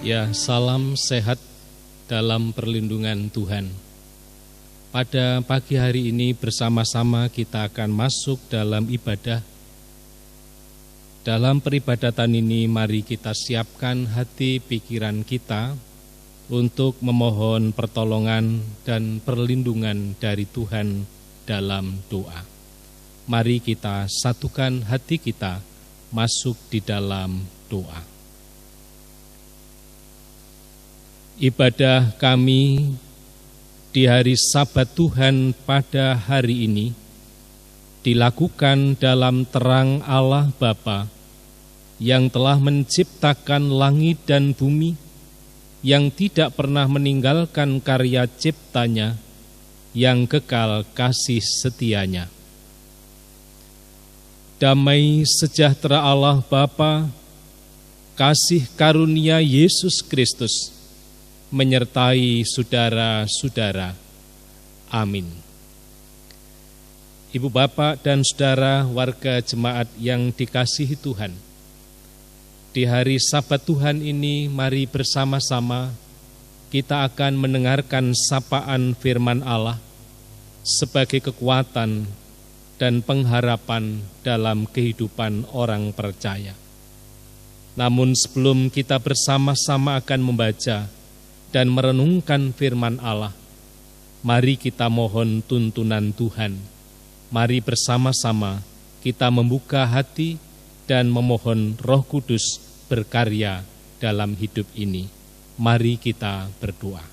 Ya, salam sehat dalam perlindungan Tuhan. Pada pagi hari ini bersama-sama kita akan masuk dalam ibadah. Dalam peribadatan ini mari kita siapkan hati pikiran kita untuk memohon pertolongan dan perlindungan dari Tuhan dalam doa. Mari kita satukan hati kita masuk di dalam doa. Ibadah kami di hari Sabat Tuhan pada hari ini dilakukan dalam terang Allah Bapa yang telah menciptakan langit dan bumi, yang tidak pernah meninggalkan karya ciptanya, yang kekal kasih setianya. Damai sejahtera Allah Bapa, kasih karunia Yesus Kristus menyertai saudara-saudara. Amin. Ibu bapak dan saudara warga jemaat yang dikasihi Tuhan, di hari Sabat Tuhan ini mari bersama-sama kita akan mendengarkan sapaan firman Allah sebagai kekuatan dan pengharapan dalam kehidupan orang percaya. Namun sebelum kita bersama-sama akan membaca dan merenungkan firman Allah, mari kita mohon tuntunan Tuhan. Mari bersama-sama kita membuka hati dan memohon Roh Kudus berkarya dalam hidup ini. Mari kita berdoa.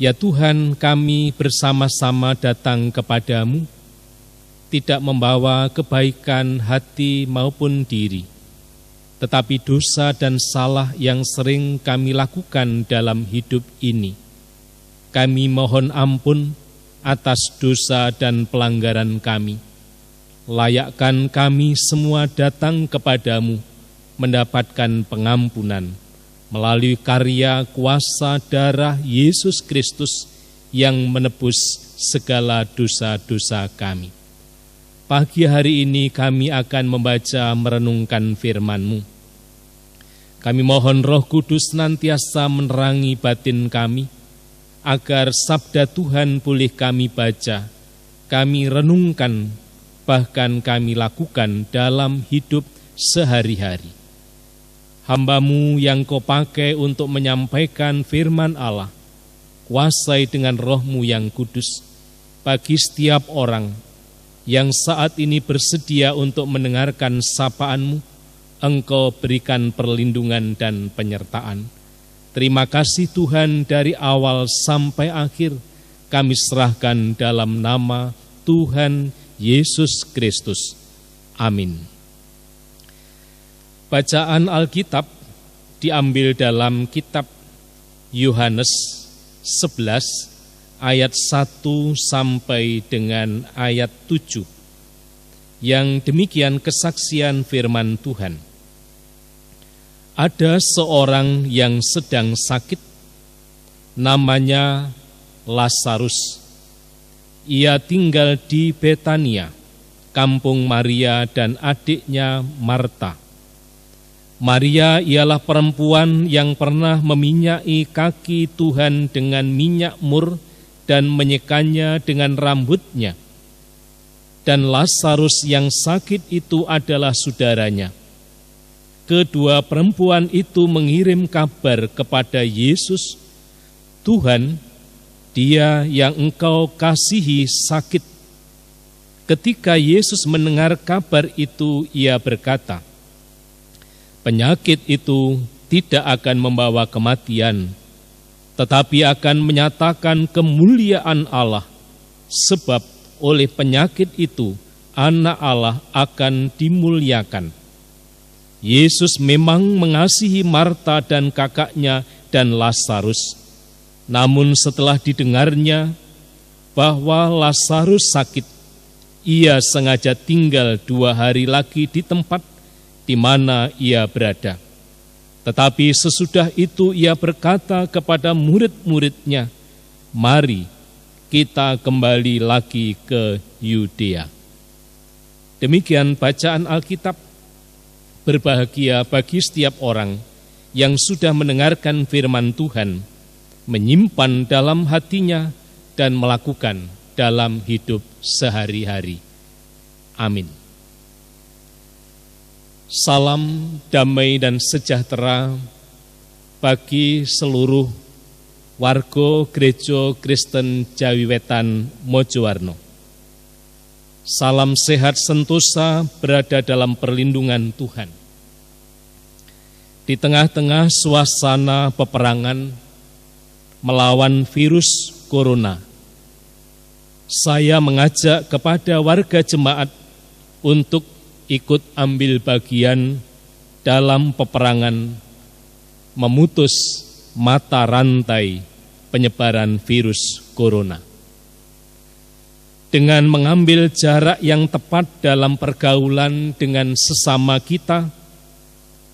Ya Tuhan, kami bersama-sama datang kepadamu, tidak membawa kebaikan hati maupun diri, tetapi dosa dan salah yang sering kami lakukan dalam hidup ini. Kami mohon ampun atas dosa dan pelanggaran kami. Layakkan kami semua datang kepadamu, mendapatkan pengampunan melalui karya kuasa darah Yesus Kristus yang menebus segala dosa-dosa kami. Pagi hari ini kami akan membaca merenungkan firman-Mu. Kami mohon Roh Kudus senantiasa menerangi batin kami, agar sabda Tuhan boleh kami baca, kami renungkan, bahkan kami lakukan dalam hidup sehari-hari. Hamba-Mu yang Kau pakai untuk menyampaikan firman Allah, kuasai dengan Roh-Mu yang kudus, bagi setiap orang yang saat ini bersedia untuk mendengarkan sapaan-Mu, Engkau berikan perlindungan dan penyertaan. Terima kasih Tuhan, dari awal sampai akhir kami serahkan dalam nama Tuhan Yesus Kristus. Amin. Bacaan Alkitab diambil dalam kitab Yohanes 11 ayat 1 sampai dengan ayat 7. Yang demikian kesaksian firman Tuhan. Ada seorang yang sedang sakit, namanya Lazarus. Ia tinggal di Betania, kampung Maria dan adiknya Marta. Maria ialah perempuan yang pernah meminyaki kaki Tuhan dengan minyak mur dan menyekannya dengan rambutnya. Dan Lazarus yang sakit itu adalah saudaranya. Kedua perempuan itu mengirim kabar kepada Yesus, Tuhan, dia yang Engkau kasihi sakit. Ketika Yesus mendengar kabar itu, ia berkata, penyakit itu tidak akan membawa kematian, tetapi akan menyatakan kemuliaan Allah, sebab oleh penyakit itu Anak Allah akan dimuliakan. Yesus memang mengasihi Marta dan kakaknya dan Lazarus. Namun setelah didengarnya bahwa Lazarus sakit, ia sengaja tinggal 2 hari lagi di tempat di mana ia berada. Tetapi sesudah itu ia berkata kepada murid-muridnya, mari kita kembali lagi ke Yudea. Demikian bacaan Alkitab. Berbahagia bagi setiap orang yang sudah mendengarkan firman Tuhan menyimpan dalam hatinya dan melakukan dalam hidup sehari-hari. Amin. Salam damai dan sejahtera bagi seluruh warga Gereja Kristen Jawi Wetan Mojowarno. Salam sehat sentosa berada dalam perlindungan Tuhan. Di tengah-tengah suasana peperangan melawan virus corona, saya mengajak kepada warga jemaat untuk ikut ambil bagian dalam peperangan memutus mata rantai penyebaran virus corona. Dengan mengambil jarak yang tepat dalam pergaulan dengan sesama kita,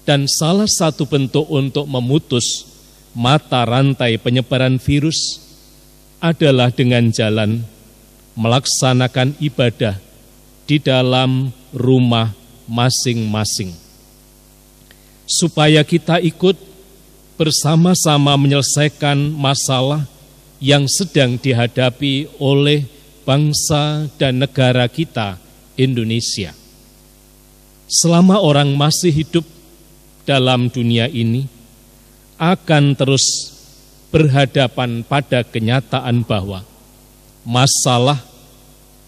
dan salah satu bentuk untuk memutus mata rantai penyebaran virus adalah dengan jalan melaksanakan ibadah di dalam rumah masing-masing. Supaya kita ikut bersama-sama menyelesaikan masalah yang sedang dihadapi oleh bangsa dan negara kita, Indonesia. Selama orang masih hidup dalam dunia ini, akan terus berhadapan pada kenyataan bahwa masalah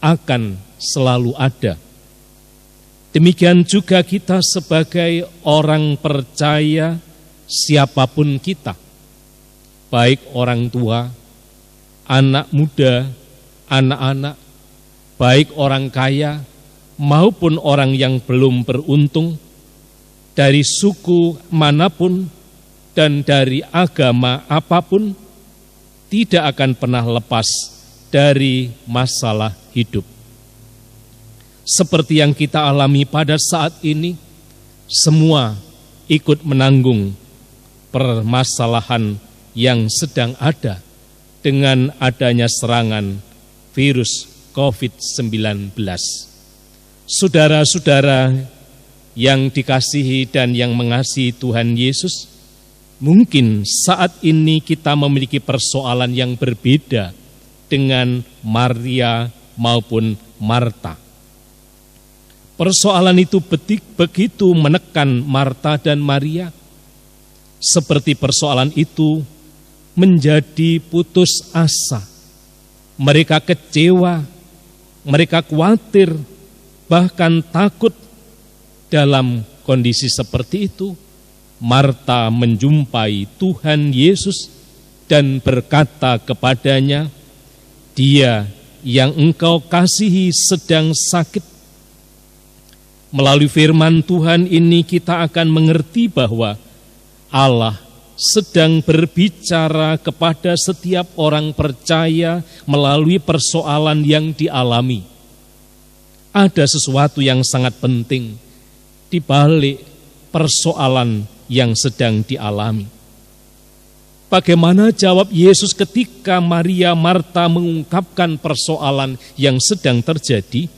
akan selalu ada. Demikian juga kita sebagai orang percaya, siapapun kita, baik orang tua, anak muda, anak-anak, baik orang kaya maupun orang yang belum beruntung, dari suku manapun dan dari agama apapun, tidak akan pernah lepas dari masalah hidup. Seperti yang kita alami pada saat ini, semua ikut menanggung permasalahan yang sedang ada dengan adanya serangan virus COVID-19. Saudara-saudara yang dikasihi dan yang mengasihi Tuhan Yesus, mungkin saat ini kita memiliki persoalan yang berbeda dengan Maria maupun Marta. Persoalan itu begitu menekan Marta dan Maria, seperti persoalan itu menjadi putus asa. Mereka kecewa, mereka khawatir, bahkan takut. Dalam kondisi seperti itu, Marta menjumpai Tuhan Yesus dan berkata kepadanya, "Dia yang engkau kasihi sedang sakit." Melalui firman Tuhan ini kita akan mengerti bahwa Allah sedang berbicara kepada setiap orang percaya melalui persoalan yang dialami. Ada sesuatu yang sangat penting di balik persoalan yang sedang dialami. Bagaimana jawab Yesus ketika Maria Marta mengungkapkan persoalan yang sedang terjadi?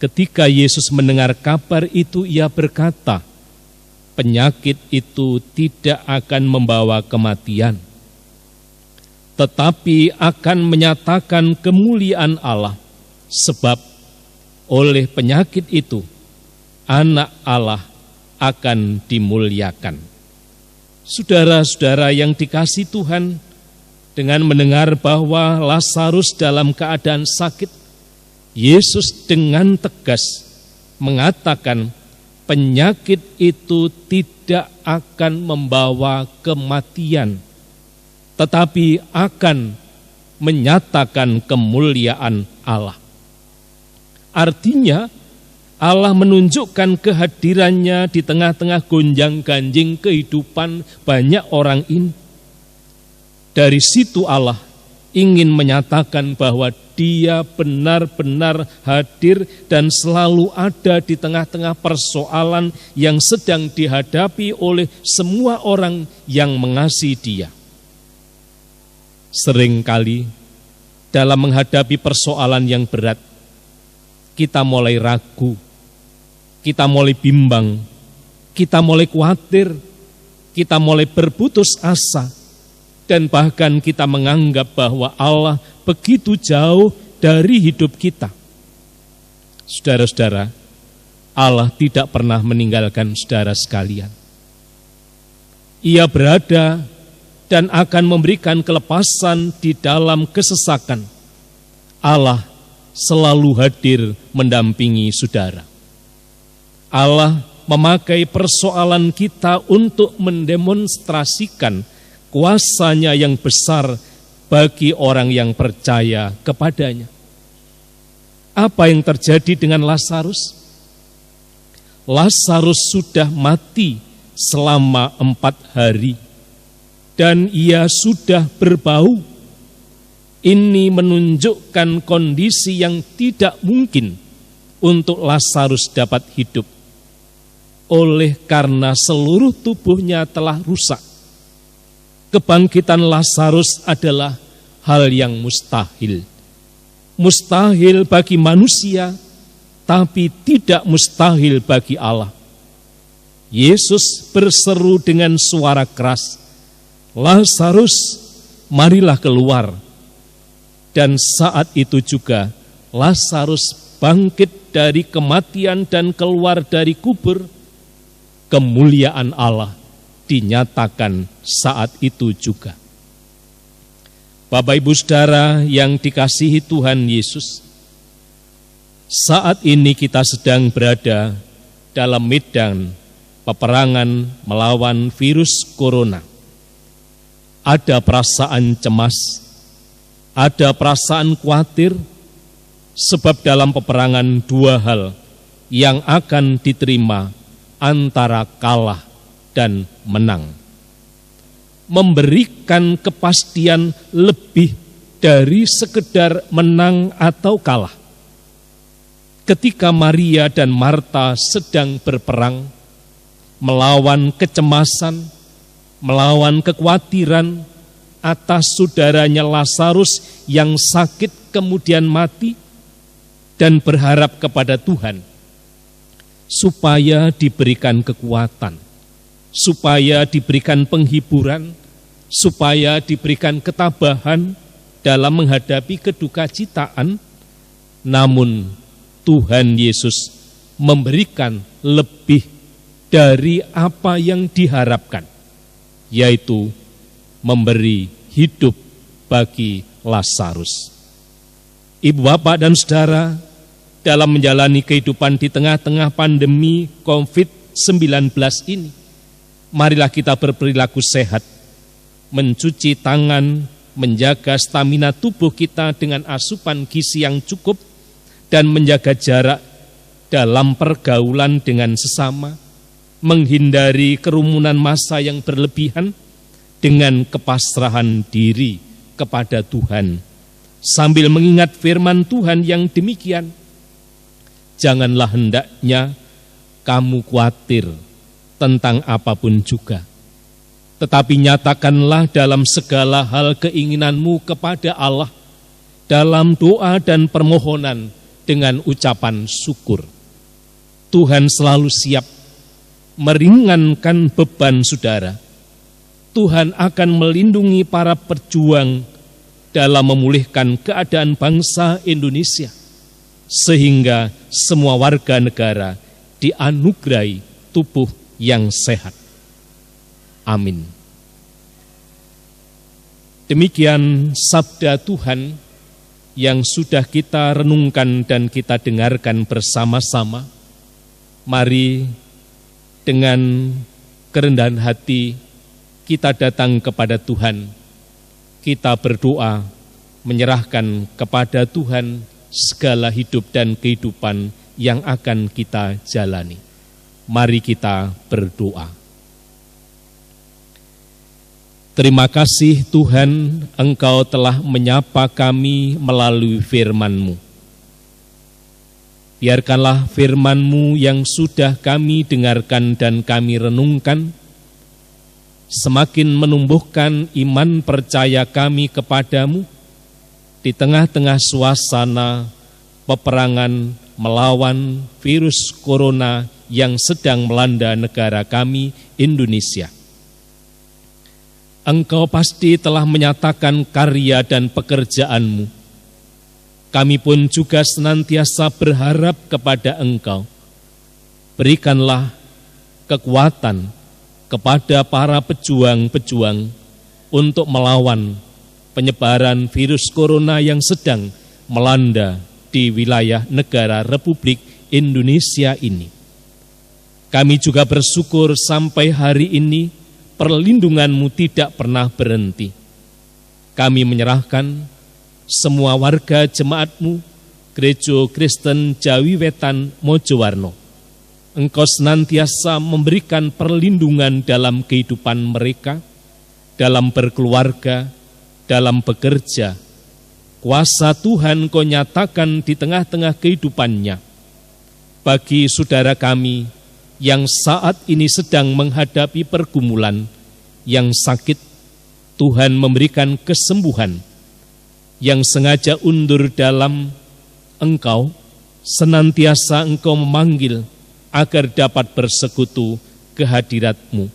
Ketika Yesus mendengar kabar itu, ia berkata, penyakit itu tidak akan membawa kematian, tetapi akan menyatakan kemuliaan Allah, sebab oleh penyakit itu, Anak Allah akan dimuliakan. Saudara-saudara yang dikasihi Tuhan, dengan mendengar bahwa Lazarus dalam keadaan sakit, Yesus dengan tegas mengatakan penyakit itu tidak akan membawa kematian, tetapi akan menyatakan kemuliaan Allah. Artinya, Allah menunjukkan kehadirannya di tengah-tengah gonjang-ganjing kehidupan banyak orang ini. Dari situ Allah ingin menyatakan bahwa Dia benar-benar hadir dan selalu ada di tengah-tengah persoalan yang sedang dihadapi oleh semua orang yang mengasihi Dia. Seringkali dalam menghadapi persoalan yang berat, kita mulai ragu, kita mulai bimbang, kita mulai khawatir, kita mulai berputus asa, dan bahkan kita menganggap bahwa Allah begitu jauh dari hidup kita. Saudara-saudara, Allah tidak pernah meninggalkan saudara sekalian. Ia berada dan akan memberikan kelepasan di dalam kesesakan. Allah selalu hadir mendampingi saudara. Allah memakai persoalan kita untuk mendemonstrasikan kuasa-Nya yang besar bagi orang yang percaya kepadanya. Apa yang terjadi dengan Lazarus? Lazarus sudah mati selama 4 hari dan ia sudah berbau. Ini menunjukkan kondisi yang tidak mungkin untuk Lazarus dapat hidup, oleh karena seluruh tubuhnya telah rusak. Kebangkitan Lazarus adalah hal yang mustahil. Mustahil bagi manusia, tapi tidak mustahil bagi Allah. Yesus berseru dengan suara keras, "Lazarus, marilah keluar." Dan saat itu juga Lazarus bangkit dari kematian dan keluar dari kubur. Kemuliaan Allah dinyatakan saat itu juga. Bapak Ibu Saudara yang dikasihi Tuhan Yesus, saat ini kita sedang berada dalam medan peperangan melawan virus corona. Ada perasaan cemas, ada perasaan khawatir, sebab dalam peperangan 2 hal yang akan diterima antara kalah dan menang. Memberikan kepastian lebih dari sekedar menang atau kalah. Ketika Maria dan Marta sedang berperang, melawan kecemasan, melawan kekhawatiran atas saudaranya Lazarus yang sakit kemudian mati, dan berharap kepada Tuhan supaya diberikan kekuatan, supaya diberikan penghiburan, supaya diberikan ketabahan dalam menghadapi kedukacitaan. Namun Tuhan Yesus memberikan lebih dari apa yang diharapkan, yaitu memberi hidup bagi Lazarus. Ibu, bapak, dan saudara, dalam menjalani kehidupan di tengah-tengah pandemi COVID-19 ini, marilah kita berperilaku sehat, mencuci tangan, menjaga stamina tubuh kita dengan asupan gizi yang cukup, dan menjaga jarak dalam pergaulan dengan sesama, menghindari kerumunan massa yang berlebihan, dengan kepasrahan diri kepada Tuhan, sambil mengingat firman Tuhan yang demikian, janganlah hendaknya kamu khawatir tentang apapun juga, tetapi nyatakanlah dalam segala hal keinginanmu kepada Allah, dalam doa dan permohonan dengan ucapan syukur. Tuhan selalu siap meringankan beban saudara. Tuhan akan melindungi para pejuang dalam memulihkan keadaan bangsa Indonesia, sehingga semua warga negara dianugerahi tubuh yang sehat. Amin. Demikian sabda Tuhan yang sudah kita renungkan dan kita dengarkan bersama-sama. Mari dengan kerendahan hati kita datang kepada Tuhan. Kita berdoa, menyerahkan kepada Tuhan segala hidup dan kehidupan yang akan kita jalani. Mari kita berdoa. Terima kasih Tuhan, Engkau telah menyapa kami melalui firman-Mu. Biarkanlah firman-Mu yang sudah kami dengarkan dan kami renungkan, semakin menumbuhkan iman percaya kami kepadamu di tengah-tengah suasana peperangan melawan virus corona yang sedang melanda negara kami, Indonesia. Engkau pasti telah menyatakan karya dan pekerjaan-Mu. Kami pun juga senantiasa berharap kepada Engkau. Berikanlah kekuatan kepada para pejuang-pejuang untuk melawan penyebaran virus corona yang sedang melanda di wilayah negara Republik Indonesia ini. Kami juga bersyukur sampai hari ini perlindungan-Mu tidak pernah berhenti. Kami menyerahkan semua warga jemaat-Mu, Gereja Kristen Jawi Wetan Mojowarno. Engkau senantiasa memberikan perlindungan dalam kehidupan mereka, dalam berkeluarga, dalam bekerja. Kuasa Tuhan Kau nyatakan di tengah-tengah kehidupannya. Bagi saudara kami yang saat ini sedang menghadapi pergumulan, yang sakit, Tuhan memberikan kesembuhan. Yang sengaja undur dalam Engkau, senantiasa Engkau memanggil agar dapat bersekutu kehadirat-Mu.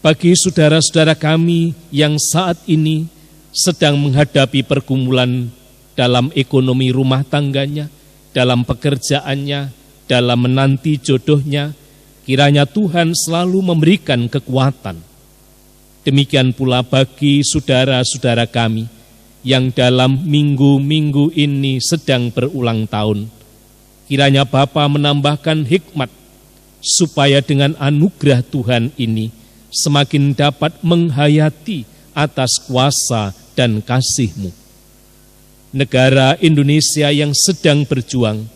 Bagi saudara-saudara kami yang saat ini sedang menghadapi pergumulan dalam ekonomi rumah tangganya, dalam pekerjaannya, dalam menanti jodohnya, kiranya Tuhan selalu memberikan kekuatan. Demikian pula bagi saudara-saudara kami yang dalam minggu-minggu ini sedang berulang tahun, kiranya Bapa menambahkan hikmat supaya dengan anugerah Tuhan ini semakin dapat menghayati atas kuasa dan kasih-Mu. Negara Indonesia yang sedang berjuang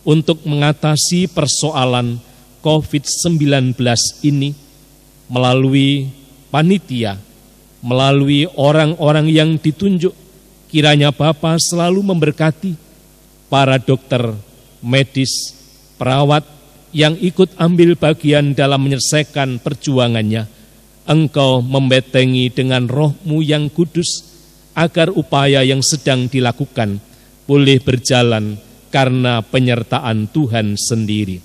untuk mengatasi persoalan COVID-19 ini melalui panitia, melalui orang-orang yang ditunjuk, kiranya Bapa selalu memberkati para dokter, medis, perawat yang ikut ambil bagian dalam menyelesaikan perjuangannya. Engkau membentengi dengan Roh-Mu yang kudus, agar upaya yang sedang dilakukan boleh berjalan karena penyertaan Tuhan sendiri.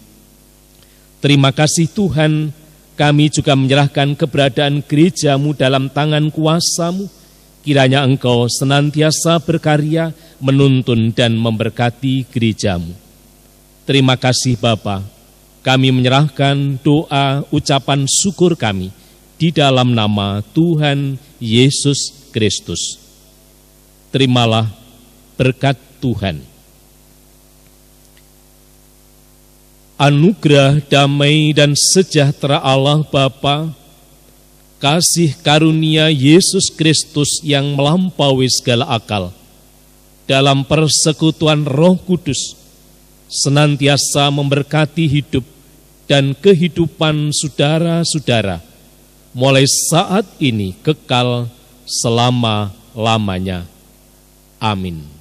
Terima kasih Tuhan, kami juga menyerahkan keberadaan gereja-Mu dalam tangan kuasa-Mu. Kiranya Engkau senantiasa berkarya, menuntun dan memberkati gereja-Mu. Terima kasih Bapa, kami menyerahkan doa ucapan syukur kami di dalam nama Tuhan Yesus Kristus. Terimalah berkat Tuhan. Anugerah damai dan sejahtera Allah Bapa, kasih karunia Yesus Kristus yang melampaui segala akal, dalam persekutuan Roh Kudus, senantiasa memberkati hidup dan kehidupan saudara-saudara, mulai saat ini kekal selama-lamanya. Amin.